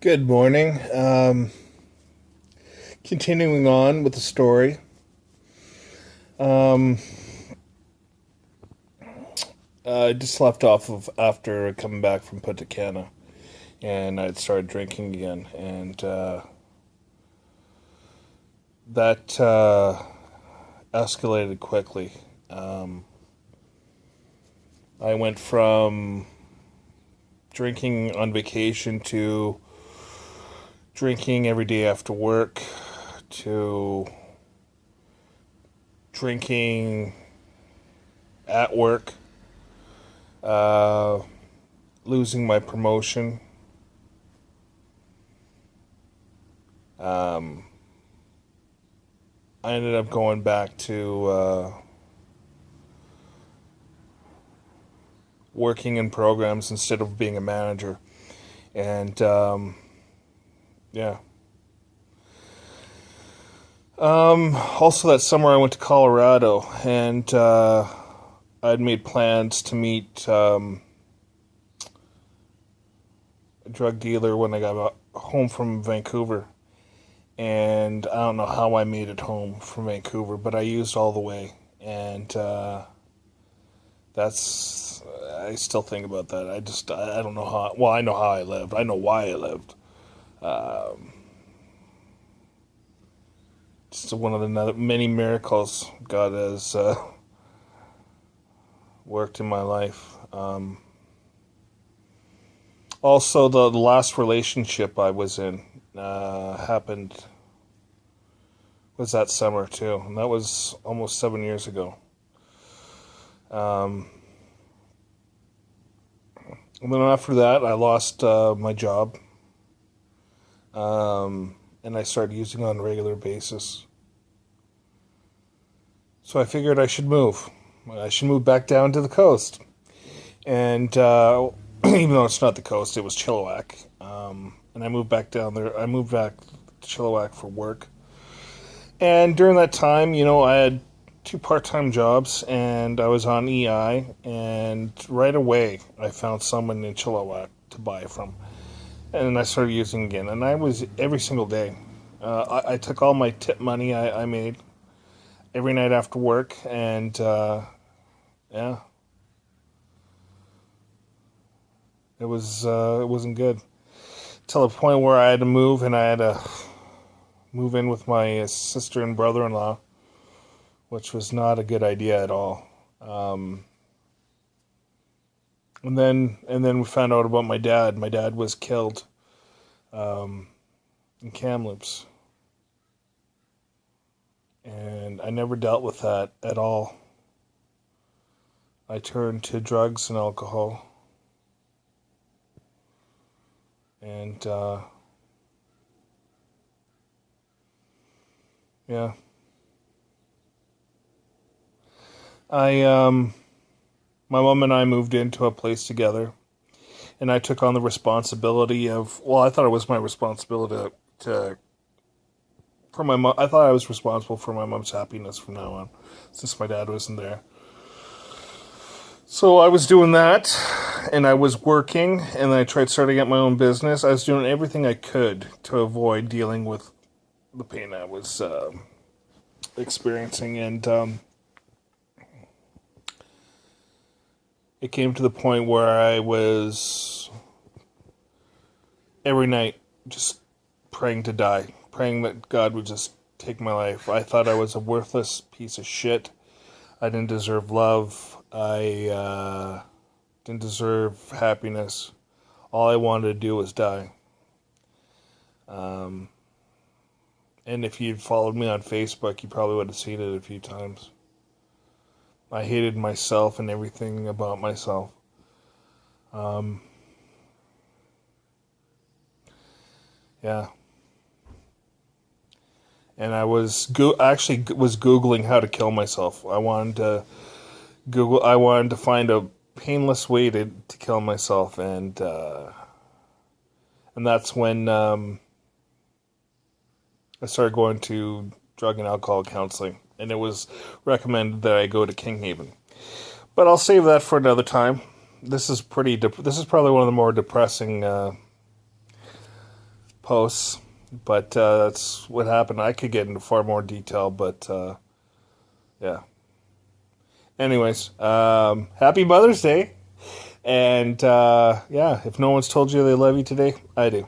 Good morning. Continuing on with the story. Um, I just left off of after coming back from Punta Cana, and I'd started drinking again, and that escalated quickly. Um, I went from drinking on vacation to drinking every day after work to drinking at work, uh, losing my promotion. Um, I ended up going back to working in programs instead of being a manager. And yeah. Also, that summer I went to Colorado and I'd made plans to meet a drug dealer when I got home from Vancouver. And I don't know how I made it home from Vancouver, but I used all the way. And that's, I still think about that. I don't know how, well, I know how I lived. I know why I lived. Um, just one of the many miracles God has worked in my life. Also, the last relationship I was in happened was that summer too, and that was almost 7 years ago. Um, and then after that, I lost my job, and I started using it on a regular basis. So I figured I should move. I should move back down to the coast. And even though it's not the coast, it was Chilliwack. And I moved back down there. I moved back to Chilliwack for work. And during that time, I had two part-time jobs, and I was on EI. And right away, I found someone in Chilliwack to buy from, and I started using again. And I was every single day. I took all my tip money I made every night after work, and yeah, it wasn't good till the point where I had to move, and I had to move in with my sister and brother-in-law, which was not a good idea at all. Um, and then we found out about my dad. My dad was killed in Kamloops, and I never dealt with that at all. I turned to drugs and alcohol, and yeah, I my mom and I moved into a place together, and I took on the responsibility of. Well, I thought it was my responsibility to for my mom. I thought I was responsible for my mom's happiness from now on, since my dad wasn't there. So I was doing that, and I was working, and I tried starting up my own business. I was doing everything I could to avoid dealing with the pain I was experiencing, and it came to the point where I was every night just praying to die, praying that God would just take my life. I thought I was a worthless piece of shit. I didn't deserve love. I didn't deserve happiness. All I wanted to do was die. Um, and if you'd followed me on Facebook, you probably would have seen it a few times. I hated myself and everything about myself. Um, yeah. And I was actually was Googling how to kill myself. I wanted to find a painless way to kill myself, and that's when I started going to drug and alcohol counseling, and it was recommended that I go to Kinghaven. But I'll save that for another time. This is probably one of the more depressing posts, but that's what happened. I could get into far more detail, but yeah. Anyways, happy Mother's Day. And yeah, if no one's told you they love you today, I do.